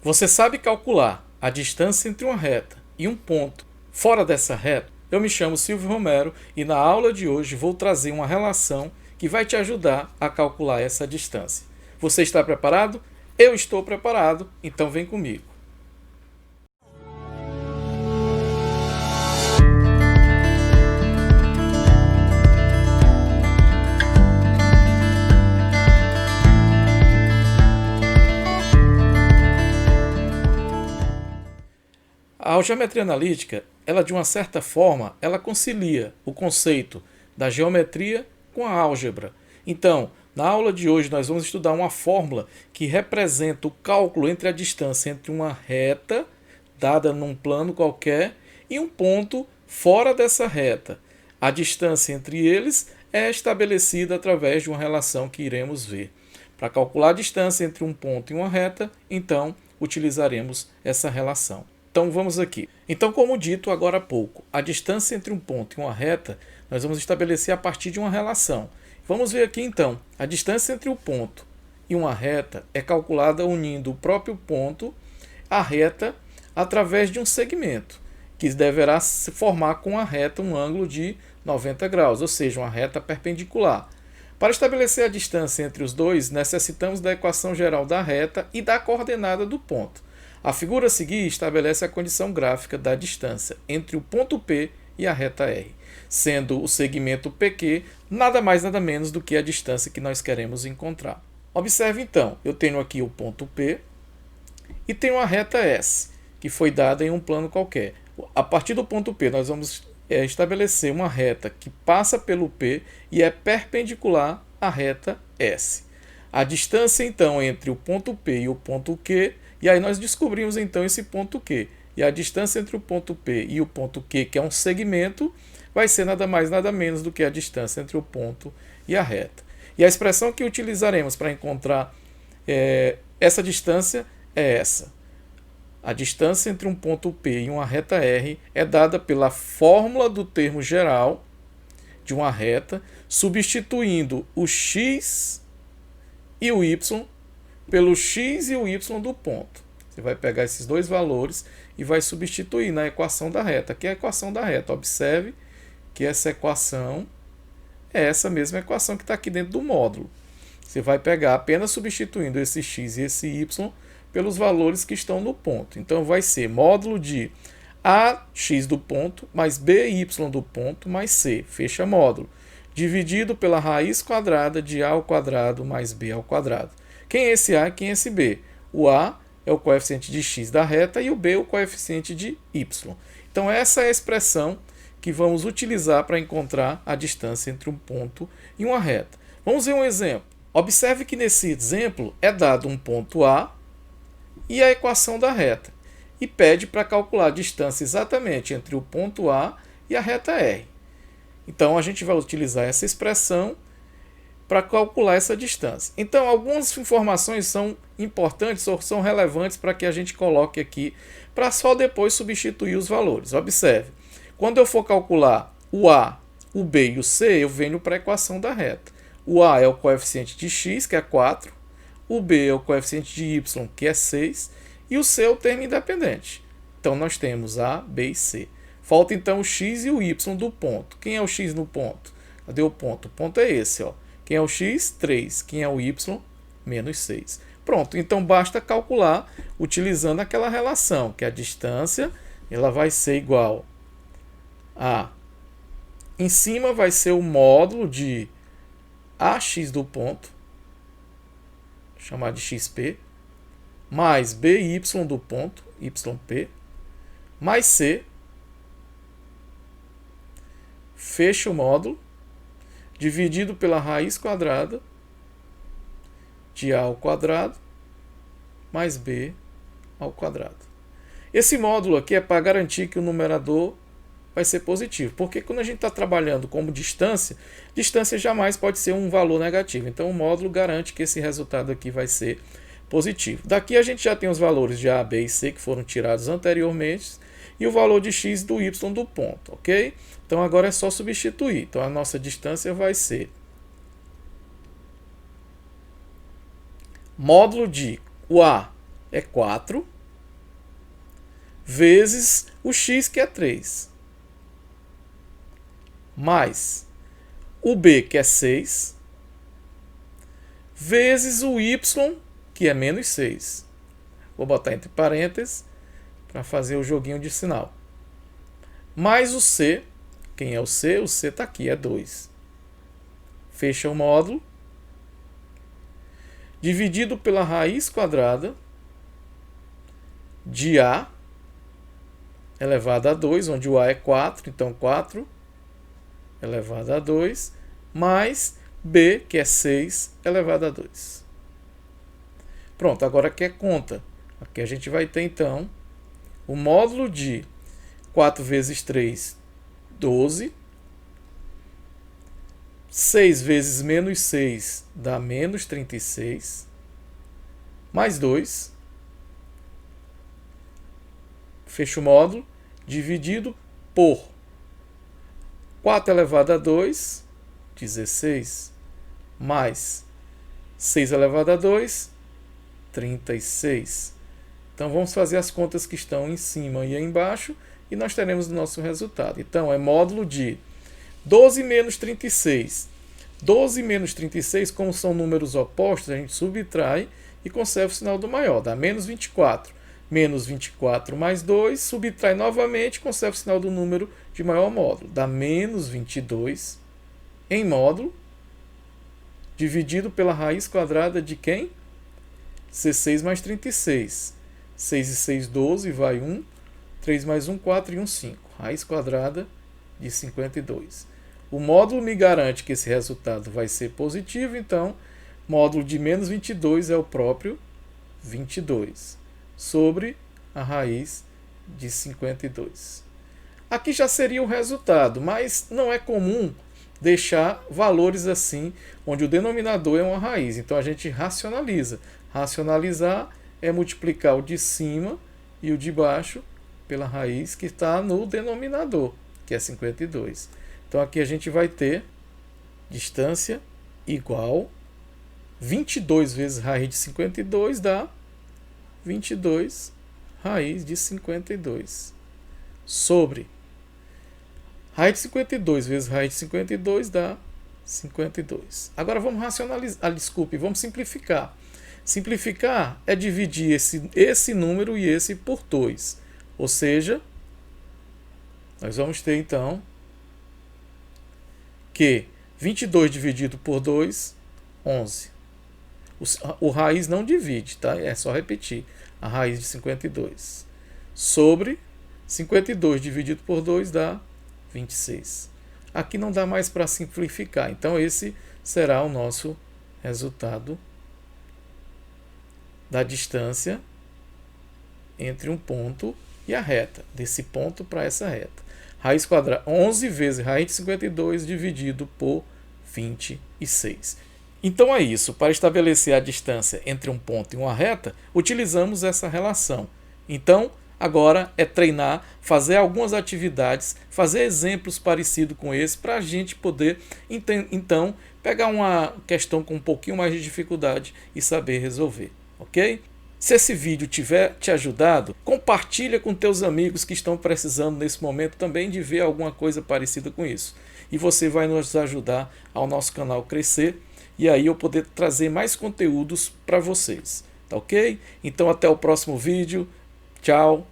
Você sabe calcular a distância entre uma reta e um ponto fora dessa reta? Eu me chamo Silvio Romero e na aula de hoje vou trazer uma relação que vai te ajudar a calcular essa distância. Você está preparado? Eu estou preparado, então vem comigo. A algeometria analítica, ela de uma certa forma, ela concilia o conceito da geometria com a álgebra. Então, na aula de hoje nós vamos estudar uma fórmula que representa o cálculo entre a distância entre uma reta dada num plano qualquer e um ponto fora dessa reta. A distância entre eles é estabelecida através de uma relação que iremos ver. Para calcular a distância entre um ponto e uma reta, então utilizaremos essa relação. Então vamos aqui. Então, como dito agora há pouco, a distância entre um ponto e uma reta nós vamos estabelecer a partir de uma relação. Vamos ver aqui então. A distância entre o ponto e uma reta é calculada unindo o próprio ponto à reta através de um segmento, que deverá se formar com a reta um ângulo de 90 graus, ou seja, uma reta perpendicular. Para estabelecer a distância entre os dois, necessitamos da equação geral da reta e da coordenada do ponto. A figura a seguir estabelece a condição gráfica da distância entre o ponto P e a reta R, sendo o segmento PQ nada mais nada menos do que a distância que nós queremos encontrar. Observe então, eu tenho aqui o ponto P e tenho a reta S, que foi dada em um plano qualquer. A partir do ponto P nós vamos estabelecer uma reta que passa pelo P e é perpendicular à reta S. A distância então entre o ponto P e o ponto Q, e aí nós descobrimos então esse ponto Q. E a distância entre o ponto P e o ponto Q, que é um segmento, vai ser nada mais nada menos do que a distância entre o ponto e a reta. E a expressão que utilizaremos para encontrar essa distância é essa. A distância entre um ponto P e uma reta R é dada pela fórmula do termo geral de uma reta, substituindo o x e o y pelo x e o y do ponto. Você vai pegar esses dois valores e vai substituir na equação da reta. Aqui é a equação da reta. Observe que essa equação é essa mesma equação que está aqui dentro do módulo. Você vai pegar apenas substituindo esse x e esse y pelos valores que estão no ponto. Então vai ser módulo de ax do ponto mais by do ponto mais c, fecha módulo, dividido pela raiz quadrada de a ao quadrado mais b ao quadrado. Quem é esse a e quem é esse b? O a é o coeficiente de x da reta e o b é o coeficiente de y. Então essa é a expressão que vamos utilizar para encontrar a distância entre um ponto e uma reta. Vamos ver um exemplo. Observe que nesse exemplo é dado um ponto A e a equação da reta, e pede para calcular a distância exatamente entre o ponto A e a reta R. Então a gente vai utilizar essa expressão para calcular essa distância. Então, algumas informações são importantes ou são relevantes para que a gente coloque aqui, para só depois substituir os valores. Observe, quando eu for calcular o A, o B e o C, eu venho para a equação da reta. O A é o coeficiente de x, que é 4, o B é o coeficiente de y, que é 6, e o C é o termo independente. Então, nós temos A, B e C. Falta então o x e o y do ponto. Quem é o x no ponto? Cadê o ponto? O ponto é esse, ó. Quem é o x? 3. Quem é o y? Menos 6. Pronto, então basta calcular utilizando aquela relação, que a distância ela vai ser igual a... Em cima vai ser o módulo de ax do ponto, vou chamar de xp, mais by do ponto, yp, mais c, fecha o módulo, dividido pela raiz quadrada de a ao quadrado mais b ao quadrado. Esse módulo aqui é para garantir que o numerador vai ser positivo, porque quando a gente está trabalhando como distância, distância jamais pode ser um valor negativo. Então o módulo garante que esse resultado aqui vai ser positivo. Daqui a gente já tem os valores de a, b e c que foram tirados anteriormente e o valor de x do y do ponto, ok? Então agora é só substituir. Então a nossa distância vai ser módulo de o A é 4, vezes o x, que é 3, mais o b, que é 6, vezes o y, que é menos 6. Vou botar entre parênteses para fazer o joguinho de sinal. Mais o c. Quem é o c? O c está aqui, é 2. Fecha o módulo. Dividido pela raiz quadrada de a elevado a 2, onde o a é 4, então 4 elevado a 2, mais b, que é 6, elevado a 2. Pronto, agora aqui é conta. Aqui a gente vai ter, então, o módulo de 4 vezes 3, 12. 6 vezes menos 6 dá menos 36. Mais 2. Fecha o módulo. Dividido por 4 elevado a 2, 16. Mais 6 elevado a 2, 36. Então vamos fazer as contas que estão em cima e embaixo e nós teremos o nosso resultado. Então é módulo de 12 menos 36. 12 menos 36, como são números opostos, a gente subtrai e conserva o sinal do maior. Dá menos 24. Menos 24 mais 2, subtrai novamente e conserva o sinal do número de maior módulo. Dá menos 22 em módulo, dividido pela raiz quadrada de quem? 16 mais 36. 6 e 6, 12, vai 1. 3 mais 1, 4 e 1, 5. Raiz quadrada de 52. O módulo me garante que esse resultado vai ser positivo, então módulo de menos 22 é o próprio 22, sobre a raiz de 52. Aqui já seria o resultado, mas não é comum deixar valores assim, onde o denominador é uma raiz. Então a gente racionaliza. Racionalizar é multiplicar o de cima e o de baixo pela raiz que está no denominador, que é 52. Então aqui a gente vai ter distância igual 22 vezes raiz de 52 dá 22 raiz de 52 sobre raiz de 52 vezes raiz de 52 dá 52. Agora vamos racionalizar, vamos simplificar. Simplificar é dividir esse número e esse por 2. Ou seja, nós vamos ter então que 22 dividido por 2, 11. O raiz não divide, tá? É só repetir. A raiz de 52. Sobre 52 dividido por 2 dá 26. Aqui não dá mais para simplificar. Então esse será o nosso resultado da distância entre um ponto e a reta. Desse ponto para essa reta. Raiz quadrada 11 vezes raiz de 52 dividido por 26. Então é isso. Para estabelecer a distância entre um ponto e uma reta, utilizamos essa relação. Então, agora é treinar, fazer algumas atividades, fazer exemplos parecidos com esse, para a gente poder, então, pegar uma questão com um pouquinho mais de dificuldade e saber resolver, ok? Se esse vídeo tiver te ajudado, compartilha com teus amigos que estão precisando nesse momento também de ver alguma coisa parecida com isso. E você vai nos ajudar ao nosso canal crescer e aí eu poder trazer mais conteúdos para vocês, tá ok? Então até o próximo vídeo. Tchau.